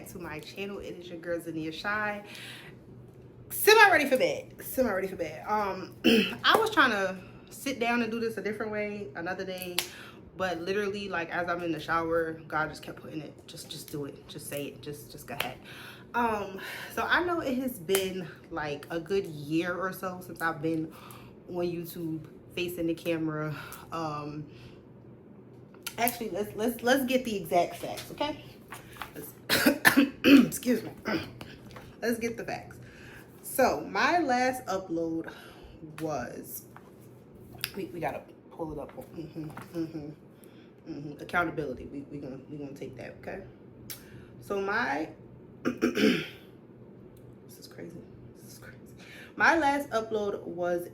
back to my channel. It is your girl Zania Shy. Semi ready for bed. I was trying to sit down and do this a different way another day, but literally, like, as I'm in the shower, God just kept putting it, just do it, just say it, just go ahead. So I know it has been like a good year or so since I've been on YouTube facing the camera. Actually, let's get the exact facts, okay? Excuse me. Let's get the facts. So my last upload was, we gotta pull it up. Accountability. We're gonna take that, okay? So my this is crazy. My last upload was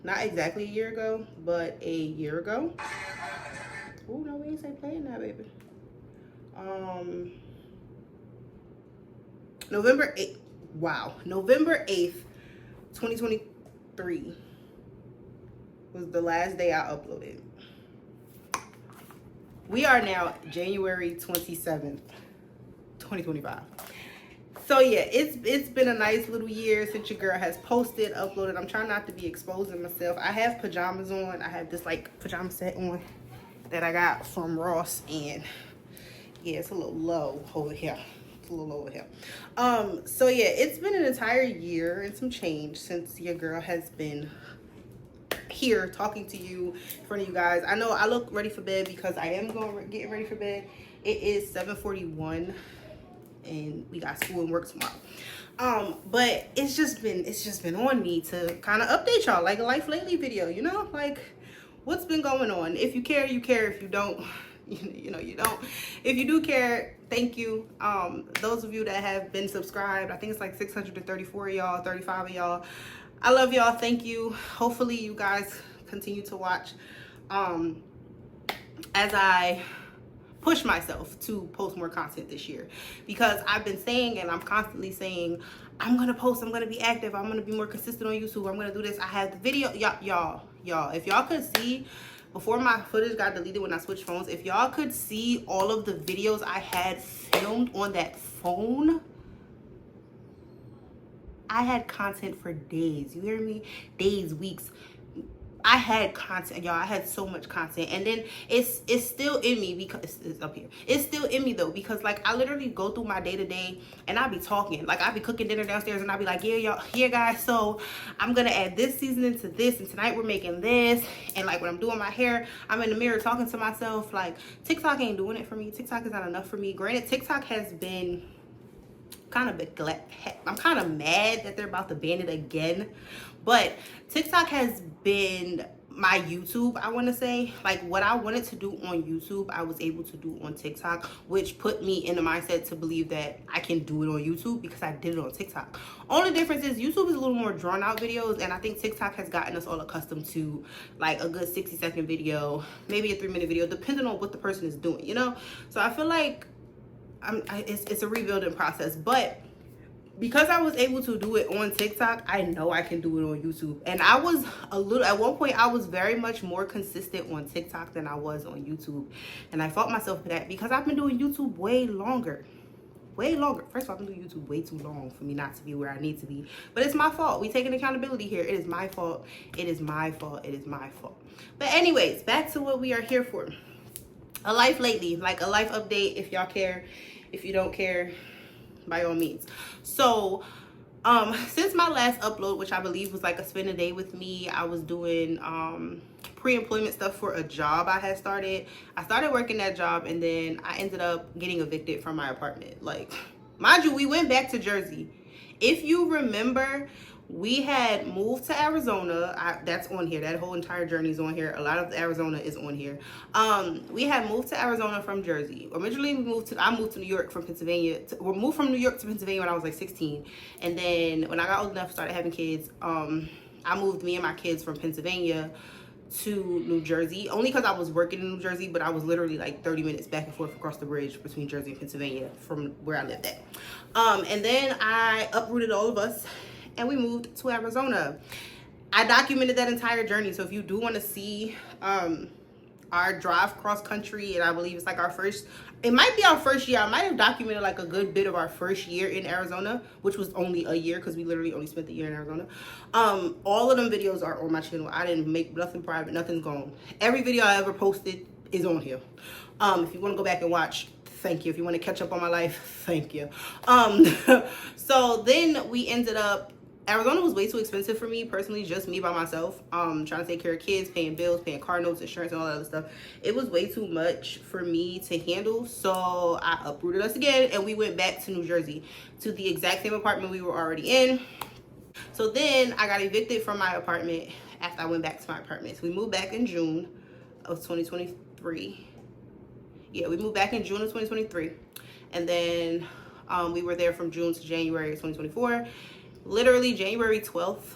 not exactly a year ago, but a year ago. Oh no, we ain't say playing that, baby. November 8th. Wow. November 8th, 2023 was the last day I uploaded. We are now January 27th, 2025. So yeah, it's been a nice little year since your girl has posted, uploaded. I'm trying not to be exposing myself. I have pajamas on. I have this like pajama set on that I got from Ross, and yeah, it's a little low over here. So yeah, it's been an entire year and some change since your girl has been here talking to you in front of you guys. I know I look ready for bed because I am getting ready for bed. It is 7:41 and we got school and work tomorrow. But it's just been on me to kind of update y'all, like a life lately video, you know, like what's been going on. If you care, you care. If you don't, you know, you don't. If you do care, thank you. Those of you that have been subscribed, I think it's like 634 of y'all, 35 of y'all. I love y'all. Thank you. Hopefully you guys continue to watch as I push myself to post more content this year, because I've been saying, and I'm constantly saying, I'm gonna post, I'm gonna be active, I'm gonna be more consistent on YouTube, I'm gonna do this. I have the video, y'all, if y'all could see before my footage got deleted when I switched phones, if y'all could see all of the videos I had filmed on that phone, I had content for days. You hear me? Days, weeks. I had content, y'all. I had so much content, and then it's still in me because it's up here. It's still in me though, because like I literally go through my day to day, and I be talking. Like I be cooking dinner downstairs, and I be like, yeah, y'all, yeah, guys. So I'm gonna add this seasoning to this, and tonight we're making this. And like when I'm doing my hair, I'm in the mirror talking to myself. Like TikTok ain't doing it for me. TikTok is not enough for me. Granted, TikTok has been kind of I'm kind of mad that they're about to ban it again, but TikTok has been my YouTube. I want to say, like, what I wanted to do on YouTube, I was able to do on TikTok, which put me in the mindset to believe that I can do it on YouTube because I did it on TikTok. Only difference is YouTube is a little more drawn out videos, and I think TikTok has gotten us all accustomed to like a good 60-second video, maybe a 3-minute video, depending on what the person is doing, you know. So I feel like it's a rebuilding process, but because I was able to do it on TikTok, I know I can do it on YouTube. And I was at one point, I was very much more consistent on TikTok than I was on YouTube. And I fought myself for that because I've been doing YouTube way longer. First of all, I've been doing YouTube way too long for me not to be where I need to be. But it's my fault. We taking accountability here. It is my fault. It is my fault. But anyways, back to what we are here for. A life lately, like a life update, if y'all care. If you don't care, by all means. So since my last upload, which I believe was like a spend a day with me, I was doing pre-employment stuff for a job I had started. I started working that job, and then I ended up getting evicted from my apartment. Like, mind you, we went back to Jersey. If you remember, we had moved to Arizona. That's on here. That whole entire journey is on here. A lot of Arizona is on here. We had moved to Arizona from Jersey. Originally, I moved to New York from Pennsylvania. We moved from New York to Pennsylvania when I was like 16. And then when I got old enough, started having kids, I moved me and my kids from Pennsylvania to New Jersey, only because I was working in New Jersey, but I was literally like 30 minutes back and forth across the bridge between Jersey and Pennsylvania from where I lived at. And then I uprooted all of us and we moved to Arizona. I documented that entire journey, so if you do want to see our drive cross country, and I believe it's like our first, it might be our first year. I might have documented like a good bit of our first year in Arizona, which was only a year because we literally only spent the year in Arizona. All of them videos are on my channel. I didn't make nothing private, nothing's gone. Every video I ever posted is on here. If you want to go back and watch, thank you. If you want to catch up on my life, thank you. So then we ended up, Arizona was way too expensive for me personally, just me by myself. Trying to take care of kids, paying bills, paying car notes, insurance, and all that other stuff. It was way too much for me to handle. So I uprooted us again and we went back to New Jersey to the exact same apartment we were already in. So then I got evicted from my apartment after I went back to my apartment. So we moved back in June of 2023. Yeah, we moved back in June of 2023. And then we were there from June to January of 2024. Literally January 12th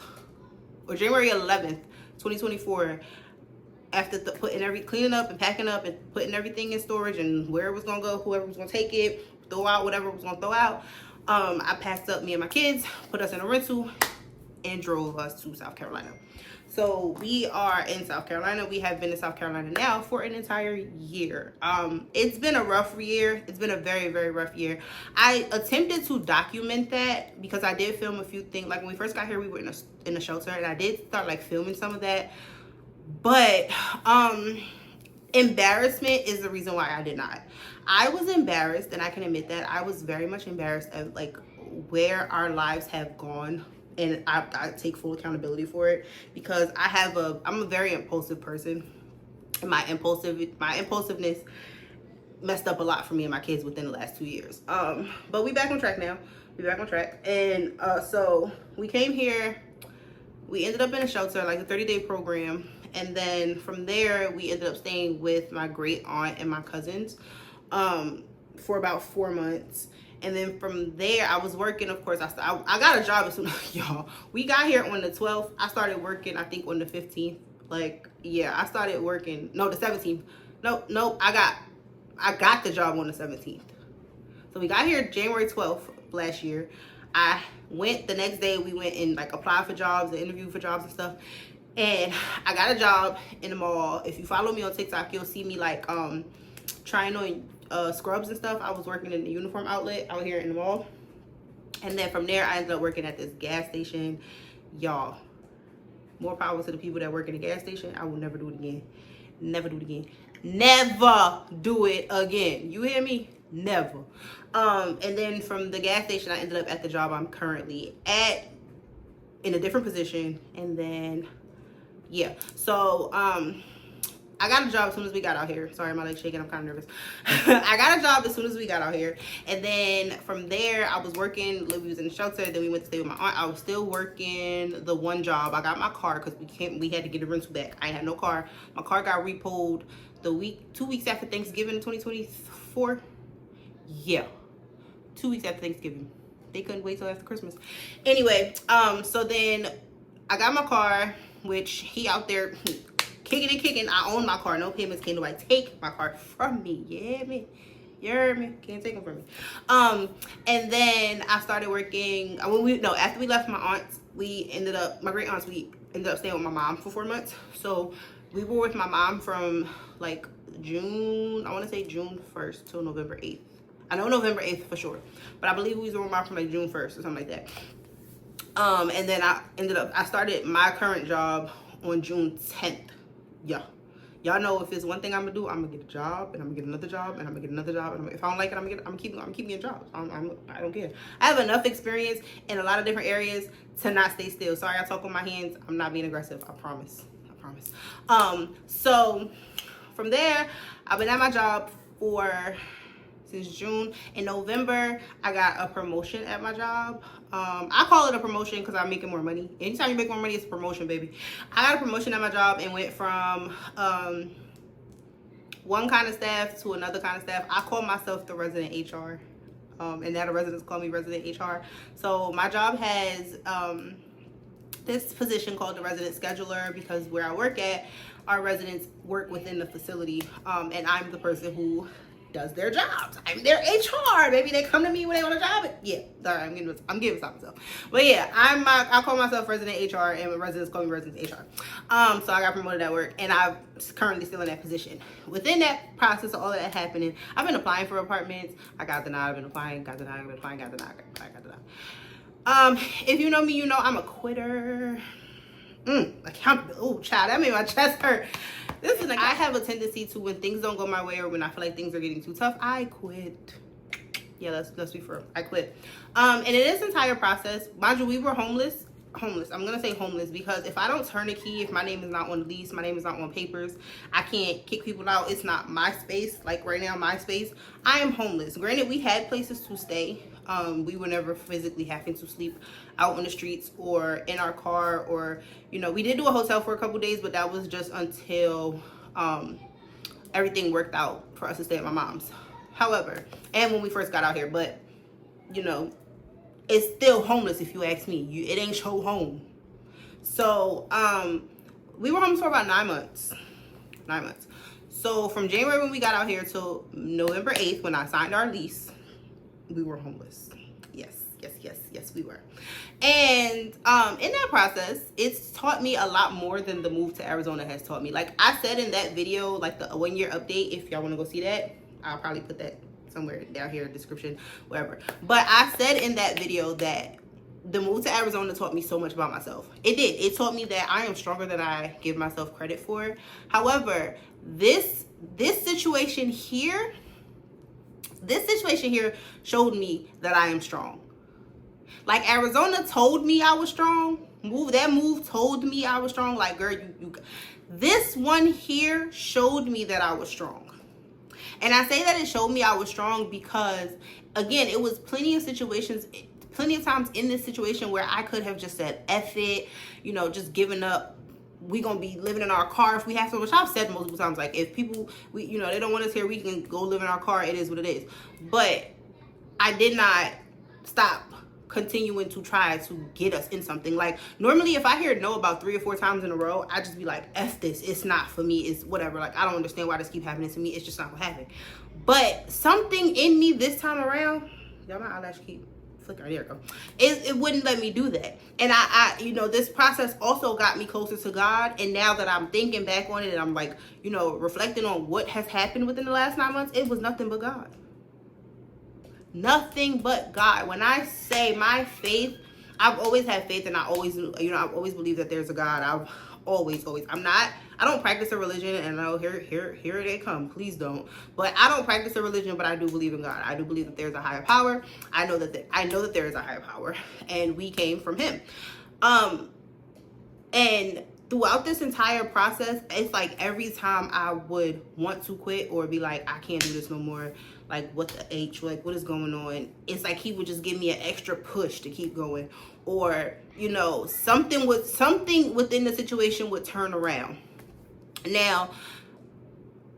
or January 11th, 2024, after cleaning up and packing up and putting everything in storage and where it was gonna go, whoever was gonna take it, throw out whatever was gonna throw out, I packed up me and my kids, put us in a rental, and drove us to South Carolina. So we are in South Carolina. We have been in South Carolina now for an entire year. It's been a rough year. It's been a very, very rough year. I attempted to document that because I did film a few things. Like when we first got here, we were in a shelter, and I did start like filming some of that. But embarrassment is the reason why I did not. I was embarrassed, and I can admit that. I was very much embarrassed at like where our lives have gone. And I take full accountability for it because I'm a very impulsive person, and my impulsiveness messed up a lot for me and my kids within the last 2 years. But we back on track now. We back on track, and so we came here. We ended up in a shelter, like a 30-day program, and then from there we ended up staying with my great aunt and my cousins for about 4 months. And then from there, I was working, of course. I got a job as soon as, y'all, we got here on the 12th. I started working, I think, on the 15th. Like, yeah, I started working, no, the 17th. No, I got the job on the 17th. So we got here January 12th last year. I went the next day, we went and like applied for jobs and interviewed for jobs and stuff. And I got a job in the mall. If you follow me on TikTok, you'll see me like trying on scrubs and stuff. I was working in the uniform outlet out here in the mall, and then from there I ended up working at this gas station. Y'all, more power to the people that work in the gas station. I will never do it again. Never do it again. Never do it again. You hear me? Never. And then from the gas station I ended up at the job I'm currently at in a different position. And then yeah, so I got a job as soon as we got out here. Sorry, my leg's shaking. I'm kind of nervous. I got a job as soon as we got out here. And then from there, I was working. We was in the shelter. Then we went to stay with my aunt. I was still working the one job. I got my car because we had to get a rental back. I had no car. My car got repoed 2 weeks after Thanksgiving in 2024. Yeah. 2 weeks after Thanksgiving. They couldn't wait till after Christmas. Anyway, so then I got my car, which he out there kicking and kicking. I own my car. No payments. Can't nobody take my car from me. Yeah, me. You heard me? Can't take them from me. And then I started working. After we left my aunts, my great aunts, we ended up staying with my mom for 4 months. So we were with my mom from like June, I want to say June 1st till November 8th. I know November 8th for sure, but I believe we was with my mom from like June 1st or something like that. And then I started my current job on June 10th. Yeah, y'all know if it's one thing I'm gonna do, I'm gonna get a job, and I'm gonna get another job, and I'm gonna get another job, and if I don't like it, I'm gonna keep getting jobs. I don't care. I have enough experience in a lot of different areas to not stay still. Sorry, I talk with my hands. I'm not being aggressive. I promise. So from there, I've been at my job since June. In November, I got a promotion at my job. I call it a promotion because I'm making more money. Anytime you make more money, it's a promotion, baby. I got a promotion at my job and went from one kind of staff to another kind of staff. I call myself the resident HR, and now the residents call me resident HR. So my job has this position called the resident scheduler because where I work at, our residents work within the facility, and I'm the person who does their jobs. I'm their HR. Maybe they come to me when they want a job. Yeah, sorry, I'm giving something myself. But yeah, I call myself resident HR, and residents call me resident HR. So I got promoted at work, and I'm currently still in that position. Within that process of all of that happening, I've been applying for apartments. I got denied. I've been applying. Got denied. I've been applying. Got denied. Got denied. If you know me, you know I'm a quitter. Accountability. Oh, child, that made my chest hurt. This is like, I have a tendency to, when things don't go my way or when I feel like things are getting too tough, I quit. Yeah, let's be fair. I quit. And in this entire process, mind you, we were homeless. I'm gonna say homeless because if I don't turn a key, if my name is not on the lease, my name is not on papers, I can't kick people out. It's not my space. Like right now, my space. I am homeless. Granted, we had places to stay. We were never physically having to sleep out on the streets or in our car, or, you know, we did do a hotel for a couple days, but that was just until everything worked out for us to stay at my mom's. However, and when we first got out here, but, you know, it's still homeless if you ask me. It ain't show home. So we were homeless for about 9 months. 9 months. So from January when we got out here till November 8th when I signed our lease, we were homeless. Yes, we were. And in that process, it's taught me a lot more than the move to Arizona has taught me. Like I said in that video, like the 1 year update, if y'all want to go see that, I'll probably put that somewhere down here in the description, wherever. But I said in that video that the move to Arizona taught me so much about myself. It did. It taught me that I am stronger than I give myself credit for. However, this situation here showed me that I am strong. Like Arizona told me I was strong. That move told me I was strong. Like, girl, this one here showed me that I was strong. And I say that it showed me I was strong because, again, it was plenty of times in this situation where I could have just said, F it, you know, just giving up. We gonna be living in our car if we have to, which I've said multiple times. Like, if people, you know, they don't want us here, we can go live in our car. It is what it is. But I did not stop continuing to try to get us in something. Like, normally if I hear no about 3 or 4 times in a row, I just be like, F this, it's not for me, it's whatever. Like, I don't understand why this keep happening to me, it's just not gonna happen. But something in me this time around, y'all, my eyelash keep flickering, there it go, it wouldn't let me do that. And I you know, this process also got me closer to God. And now that I'm thinking back on it and I'm like, you know, reflecting on what has happened within the last 9 months, it was nothing but God. Nothing but God. When I say my faith, I've always had faith, and I always, you know, I've always believed that there's a God. I've always, I don't practice a religion, and I know here they come, please don't. But I don't practice a religion, but I do believe in God. I do believe that there's a higher power. I know that there is a higher power, and we came from Him. And throughout this entire process, it's like every time I would want to quit or be like, I can't do this no more, like, what the H, like, what is going on? It's like He would just give me an extra push to keep going. Or, you know, something within the situation would turn around. Now,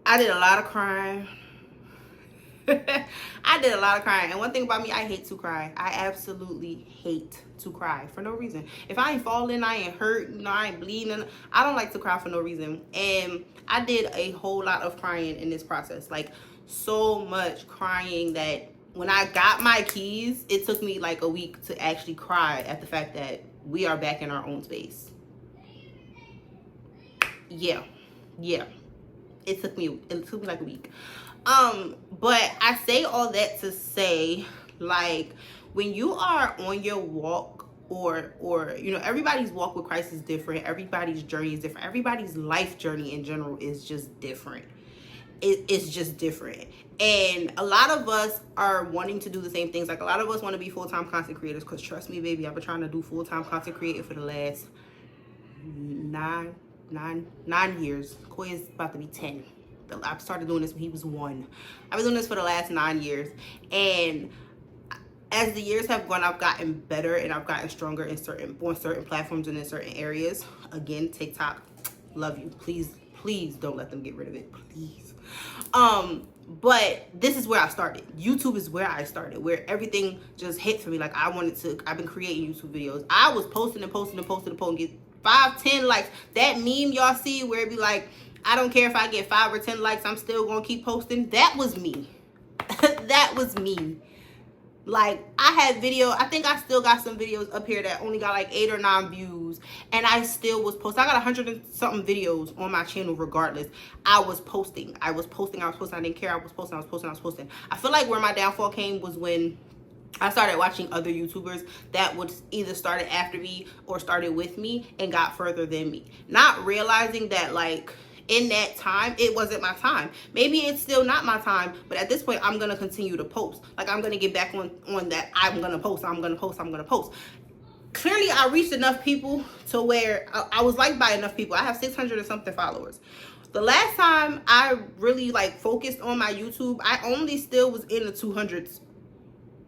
I did a lot of crying. I did a lot of crying. And one thing about me, I hate to cry. I absolutely hate to cry for no reason. If I ain't falling, I ain't hurt, you know, I ain't bleeding, I don't like to cry for no reason. And I did a whole lot of crying in this process. Like, so much crying that when I got my keys, it took me like a week to actually cry at the fact that we are back in our own space. Yeah. It took me like a week. But I say all that to say, like, when you are on your walk, or you know, everybody's walk with Christ is different, everybody's journey is different, everybody's life journey in general is just different. It's just different. And a lot of us are wanting to do the same things. Like, a lot of us want to be full-time content creators, because trust me, baby, I've been trying to do full-time content creating for the last nine years. Koi is about to be 10. I started doing this when he was 1. I've been doing this for the last 9 years. And as the years have gone, I've gotten better and I've gotten stronger on certain platforms and in certain areas. Again, TikTok, love you. Please don't let them get rid of it. Please. But this is where I started. YouTube is where I started, where everything just hit for me. Like, I've been creating YouTube videos. I was posting and get 5, 10 likes. That meme y'all see where it be like, I don't care if I get 5 or 10 likes, I'm still gonna keep posting. That was me. That was me. Like, I had I think I still got some videos up here that only got like 8 or 9 views, and I still was posting. I got 100 and something videos on my channel regardless. I was posting. I didn't care. I was posting. I feel like where my downfall came was when I started watching other YouTubers that would either started after me or started with me and got further than me, not realizing that, like, in that time, it wasn't my time. Maybe it's still not my time, but at this point, I'm going to continue to post. Like, I'm going to get back on that. I'm going to post. Clearly, I reached enough people to where I was liked by enough people. I have 600 and something followers. The last time I really, like, focused on my YouTube, I only still was in the 200s.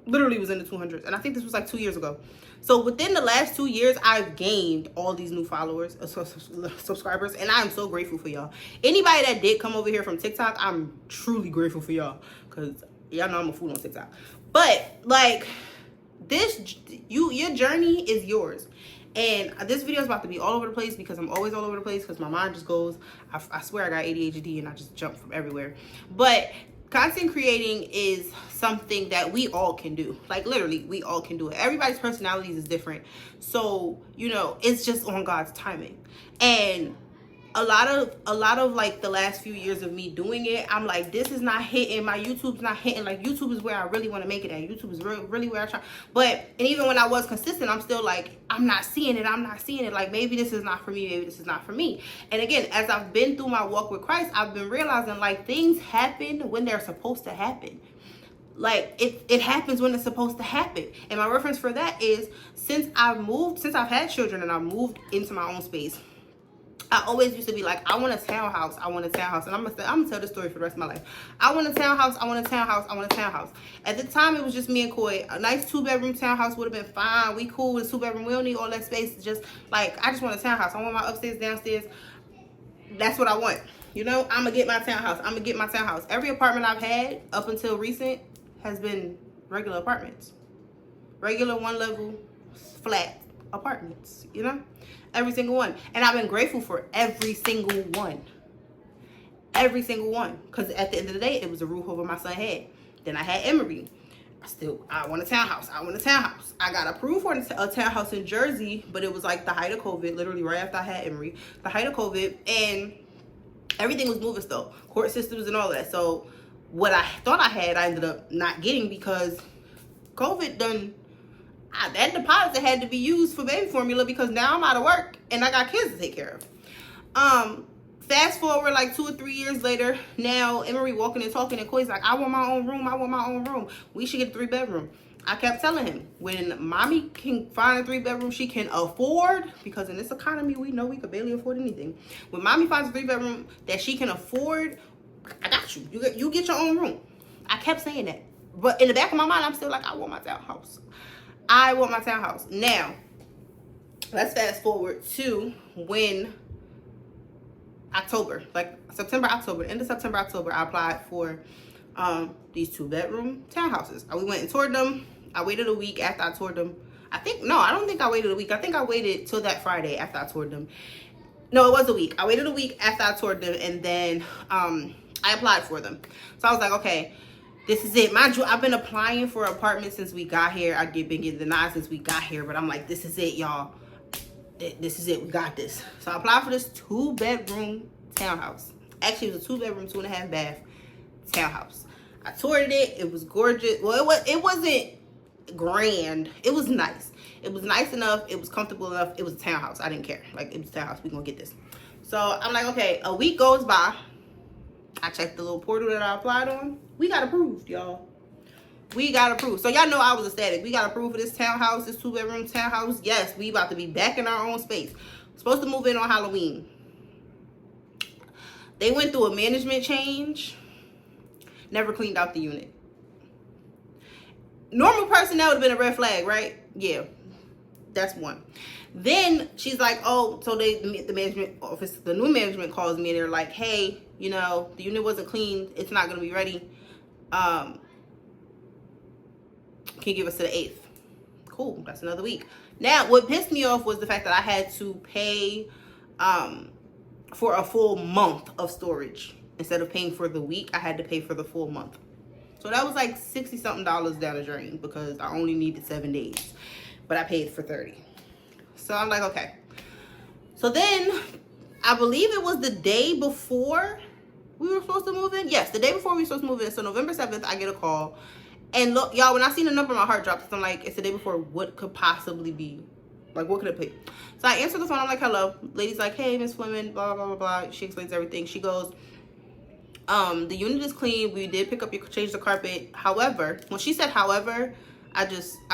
Literally was in the 200s. And I think this was like 2 years ago. So within the last 2 years, I've gained all these new followers, subscribers, and I'm so grateful for y'all. Anybody that did come over here from TikTok, I'm truly grateful for y'all, because y'all know I'm a fool on TikTok. But, like, your journey is yours. And this video is about to be all over the place because I'm always all over the place because my mind just goes, I swear I got ADHD and I just jump from everywhere. But content creating is something that we all can do. Like, literally, we all can do it. Everybody's personalities is different. So, you know, it's just on God's timing. And a lot of like the last few years of me doing it, I'm like, this is not hitting. My YouTube's not hitting. Like, YouTube is where I really want to make it at. YouTube is really where I try. But, and even when I was consistent, I'm still like, I'm not seeing it. Like, maybe this is not for me. Maybe this is not for me. And again, as I've been through my walk with Christ, I've been realizing, like, things happen when they're supposed to happen. Like, it happens when it's supposed to happen. And my reference for that is, since I've had children and I've moved into my own space, I always used to be like, I want a townhouse. And I'm gonna tell this story for the rest of my life. I want a townhouse. At the time, it was just me and Koi. A nice 2-bedroom townhouse would have been fine. We cool with 2-bedroom. We don't need all that space. Just like, I just want a townhouse. I want my upstairs, downstairs. That's what I want. You know, I'm gonna get my townhouse. Every apartment I've had up until recent has been regular apartments. Regular 1-level flat apartments, you know? Every single one. And I've been grateful for every single one. Because at the end of the day, it was a roof over my son's head. Then I had Emery. I want a townhouse. I got approved for a townhouse in Jersey, but it was like the height of COVID, literally right after I had Emery. The height of COVID, and everything was moving still. Court systems and all that. So what I thought I had, I ended up not getting because COVID done. That deposit had to be used for baby formula because now I'm out of work and I got kids to take care of. Fast forward like 2 or 3 years later, now Emery walking and talking and Koi's like, I want my own room. We should get a 3-bedroom. I kept telling him, when mommy can find a 3-bedroom she can afford, because in this economy we know we could barely afford anything. When mommy finds a 3-bedroom that she can afford, I got you. You get your own room. I kept saying that. But in the back of my mind, I'm still like, I want my townhouse. Now, let's fast forward to when October, like September, October, end of September, October, I applied for these 2-bedroom townhouses. We went and toured them. I waited a week after I toured them. I don't think I waited a week. I think I waited till that Friday after I toured them. No, it was a week. I waited a week after I toured them, and then I applied for them. So I was like, okay, this is it. Mind you, I've been applying for apartments since we got here. I've been getting denied since we got here, but I'm like, this is it, y'all. This is it. We got this. So I applied for this 2-bedroom townhouse. Actually, it was a 2-bedroom, 2.5 bath townhouse. I toured it. It was gorgeous. Well, it wasn't grand. It was nice. It was nice enough. It was comfortable enough. It was a townhouse. I didn't care. Like, it was a townhouse. We're going to get this. So I'm like, okay, a week goes by. I checked the little portal that I applied on. We got approved, y'all. We got approved. So y'all know I was ecstatic. We got approved for this townhouse, this 2-bedroom townhouse. Yes, we about to be back in our own space. Supposed to move in on Halloween. They went through a management change. Never cleaned out the unit. Normal person, that would have been a red flag, right? Yeah, that's one. Then she's like, oh, so the management office, the new management calls me and they're like, hey, you know, the unit wasn't cleaned. It's not going to be ready. Can you give us to the 8th? Cool. That's another week. Now, what pissed me off was the fact that I had to pay for a full month of storage. Instead of paying for the week, I had to pay for the full month. So that was like $60 something down the drain because I only needed 7 days, but I paid for 30. So I'm like, okay. So then I believe it was the day before we were supposed to move in. Yes, the day before we were supposed to move in. So November 7th, I get a call. And look, y'all, when I seen the number, my heart dropped. So I'm like, it's the day before. What could possibly be? Like, what could it be? So I answer the phone. I'm like, hello. Lady's like, hey, Miss Fleming, blah, blah, blah, blah. She explains everything. She goes, the unit is clean. We did pick up your, change the carpet. However, when she said however, I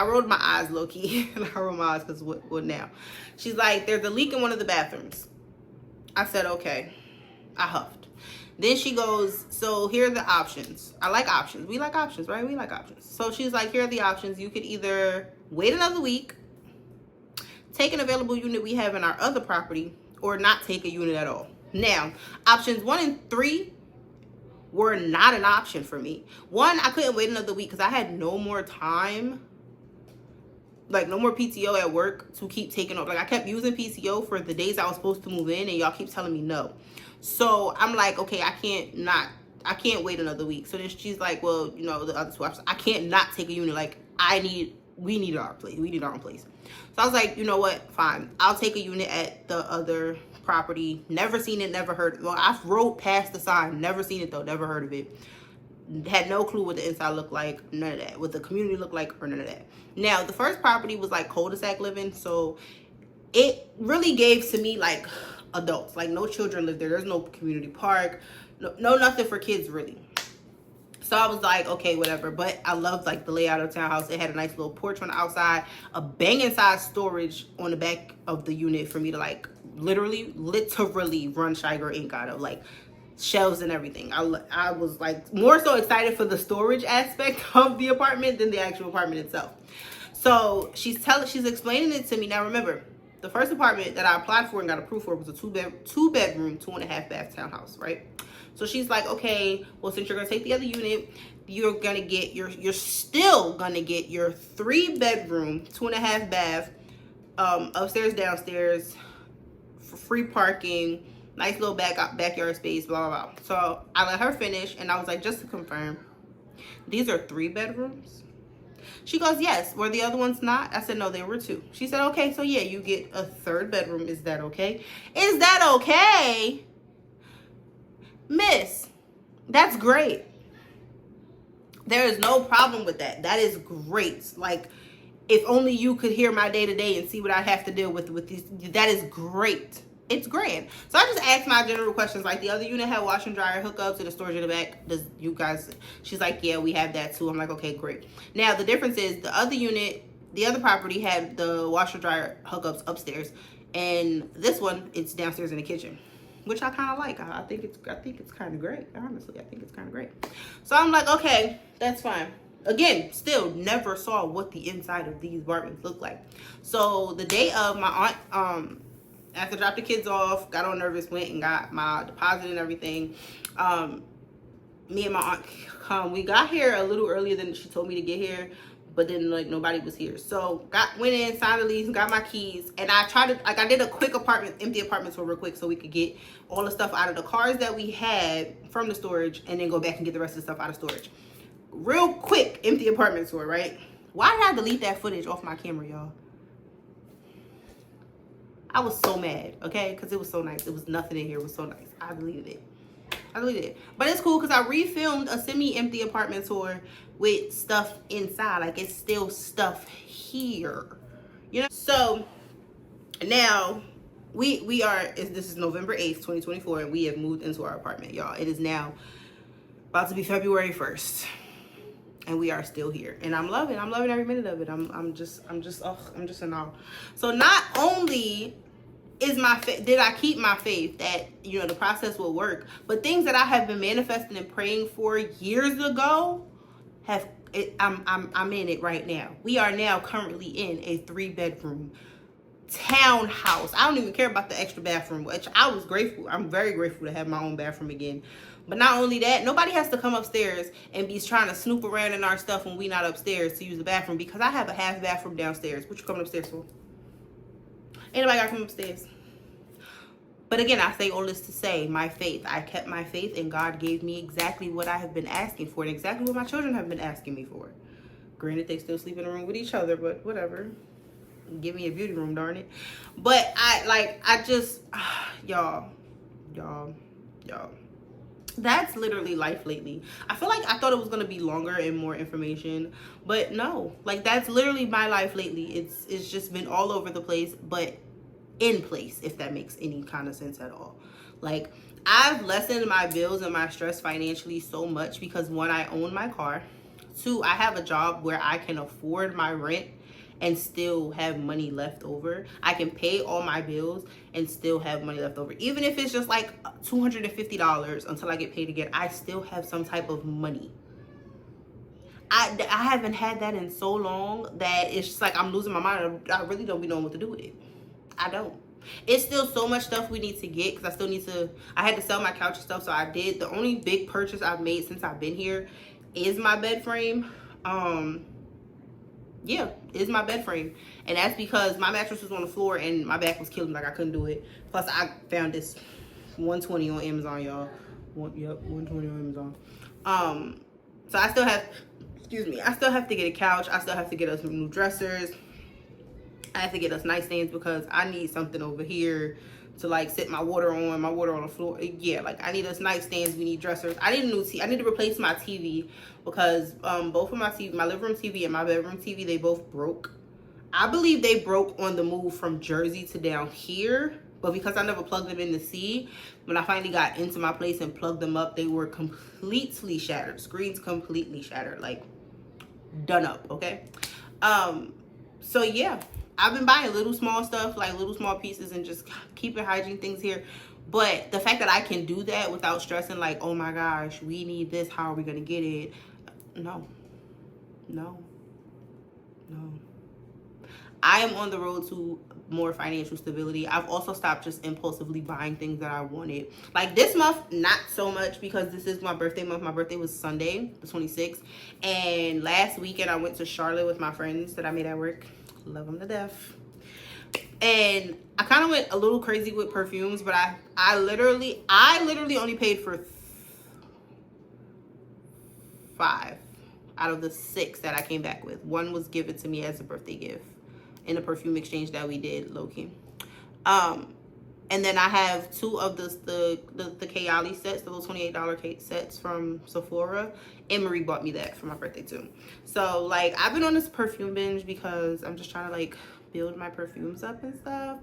rolled my eyes low key. And I rolled my eyes because what now? She's like, there's a leak in one of the bathrooms. I said, okay. I huffed. Then she goes, so here are the options. I like options. We like options, right? We like options. So she's like, here are the options. You could either wait another week, take an available unit we have in our other property, or not take a unit at all. Now, options 1 and 3 were not an option for me. 1, I couldn't wait another week because I had no more time, like no more PTO at work to keep taking off. Like I kept using PTO for the days I was supposed to move in, and y'all keep telling me no. So I'm like, okay, I can't wait another week. So then she's like, well, you know, the other 2 options, I can't not take a unit. Like we need our place. We need our own place. So I was like, you know what? Fine. I'll take a unit at the other property. Never seen it, never heard. Well, I rode past the sign. Never seen it though. Never heard of it. Had no clue what the inside looked like. None of that. What the community looked like or none of that. Now, the first property was like cul-de-sac living. So it really gave to me like adults. Like no children live there. There's no community park. No nothing for kids really. So I was like, okay, whatever. But I loved like the layout of the townhouse. It had a nice little porch on the outside, a banging size storage on the back of the unit for me to like literally run Shiger Inc. out of, like shelves and everything. I was like more so excited for the storage aspect of the apartment than the actual apartment itself. So she's explaining it to me. Now remember, the first apartment that I applied for and got approved for was a two bedroom, 2.5 bath townhouse, right? So she's like, okay, well, since you're gonna take the other unit, you're still gonna get your 3 bedroom, 2.5 bath, upstairs, downstairs, for free parking, nice little backyard space, blah, blah, blah. So I let her finish, and I was like, just to confirm, these are 3 bedrooms? She goes, yes. Were the other ones not? I said, no, they were 2. She said, okay, so yeah, you get a 3rd bedroom. Is that okay? Is that okay? Miss, that's great. There is no problem with that. That is great. Like, if only you could hear my day-to-day and see what I have to deal with these. That is great. It's grand. So I just asked my general questions. Like, the other unit had wash and dryer hookups and a storage in the back. Does you guys? She's like, yeah, we have that too. I'm like, okay, great. Now the difference is the other unit, the other property had the washer dryer hookups upstairs, and this one, it's downstairs in the kitchen, which I kind of like. I think it's kind of great. Honestly, I think it's kind of great. So I'm like, okay, that's fine. Again, still never saw what the inside of these apartments look like. So the day of, my aunt, after I dropped the kids off, got all nervous, went and got my deposit and everything. Me and my aunt, we got here a little earlier than she told me to get here, but then like nobody was here. So went in, signed the lease, got my keys, and I did a quick empty apartment tour real quick so we could get all the stuff out of the cars that we had from the storage, and then go back and get the rest of the stuff out of storage. Real quick empty apartment tour, right? Why did I delete that footage off my camera, y'all? I was so mad, okay? Because it was so nice. It was nothing in here. It was so nice. I deleted it. But it's cool because I refilmed a semi-empty apartment tour with stuff inside. Like, it's still stuff here. You know? So, now, this is November 8th, 2024, and we have moved into our apartment, y'all. It is now about to be February 1st. And we are still here, and I'm loving every minute of it. I'm just in awe. So not only did I keep my faith that, you know, the process will work, but things that I have been manifesting and praying for years ago I'm in it right now. We are now currently in a 3-bedroom townhouse. I don't even care about the extra bathroom, which I was grateful. I'm very grateful to have my own bathroom again. But not only that, nobody has to come upstairs and be trying to snoop around in our stuff when we not upstairs to use the bathroom, because I have a half bathroom downstairs. What you coming upstairs for? Ain't nobody gotta come upstairs. But again, I say all this to say my faith. I kept my faith, and God gave me exactly what I have been asking for, and exactly what my children have been asking me for. Granted, they still sleep in a room with each other, but whatever. Give me a beauty room, darn it. But I just, y'all. That's literally life lately. I feel like I thought it was gonna be longer and more information, but no. Like, that's literally my life lately. It's just been all over the place, but in place, if that makes any kind of sense at all. Like, I've lessened my bills and my stress financially so much because, one, I own my car. Two, I have a job where I can afford my rent and still have money left over. I can pay all my bills and still have money left over. Even if it's just like $250 until I get paid again, I still have some type of money. I haven't had that in so long that it's just like I'm losing my mind. I really don't be knowing what to do with it. I don't. It's still so much stuff we need to get because I had to sell my couch and stuff, so I did. The only big purchase I've made since I've been here is my bed frame. Yeah, is my bed frame, and that's because my mattress was on the floor and my back was killing me. Like, I couldn't do it. Plus, I found this 120 on Amazon, y'all. 120 on Amazon. So I still have, I still have to get a couch. I still have to get us some new dressers. I have to get us nightstands because I need something over here to like sit my water on the floor. Yeah, like I need us nightstands. We need dressers. I need a new TV. I need to replace my TV because both of my TV, my living room TV and my bedroom TV, they both broke. I believe they broke on the move from Jersey to down here, but because I never plugged them in to see, when I finally got into my place and plugged them up, they were completely shattered. Screens completely shattered, like done up. Okay. So yeah, I've been buying little small stuff, like little small pieces, and just keeping hygiene things here. But the fact that I can do that without stressing, like, oh my gosh, we need this, how are we gonna get it? No. I am on the road to more financial stability. I've also stopped just impulsively buying things that I wanted. Like this month, not so much because this is my birthday month. My birthday was Sunday, the 26th. And last weekend, I went to Charlotte with my friends that I made at work. Love them to death. And I kind of went a little crazy with perfumes, but I literally only paid for 5 out of the 6 that I came back with. One was given to me as a birthday gift in a perfume exchange that we did, low-key. And then I have 2 of the Kayali sets, the little $28 sets from Sephora. Emery bought me that for my birthday too. So like I've been on this perfume binge because I'm just trying to like build my perfumes up and stuff.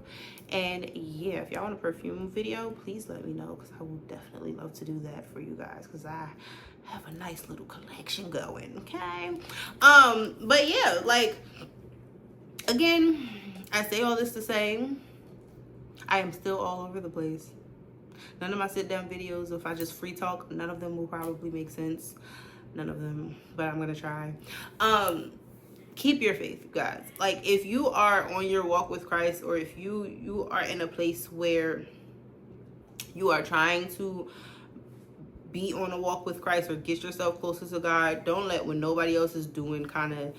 And yeah, if y'all want a perfume video, please let me know because I will definitely love to do that for you guys because I have a nice little collection going. Okay. But yeah, like again, I say all this to say I am still all over the place. None of my sit down videos, if I just free talk, none of them will probably make sense. None of them, but I'm gonna try. Keep your faith, guys. Like if you are on your walk with Christ, or if you are in a place where you are trying to be on a walk with Christ or get yourself closer to God, don't let what nobody else is doing kind of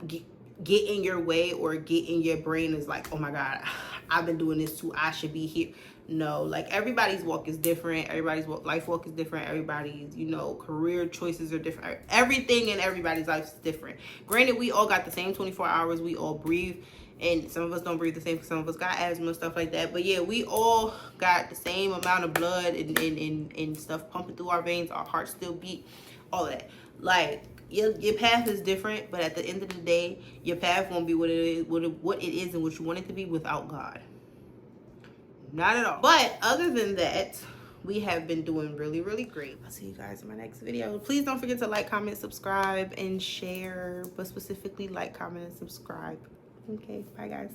get in your way or get in your brain is like, oh my God, I've been doing this too, I should be here. No, like everybody's walk is different. Everybody's life walk is different. Everybody's, career choices are different. Everything in everybody's life is different. Granted, we all got the same 24 hours. We all breathe, and some of us don't breathe the same because some of us got asthma and stuff like that. But yeah, we all got the same amount of blood and stuff pumping through our veins. Our hearts still beat, all of that. Like, your path is different, but at the end of the day, your path won't be what it is and what you want it to be without God. Not at all. But other than that, we have been doing really, really great. I'll see you guys in my next video. Please don't forget to like, comment, subscribe, and share. But specifically like, comment, and subscribe. Okay, bye guys.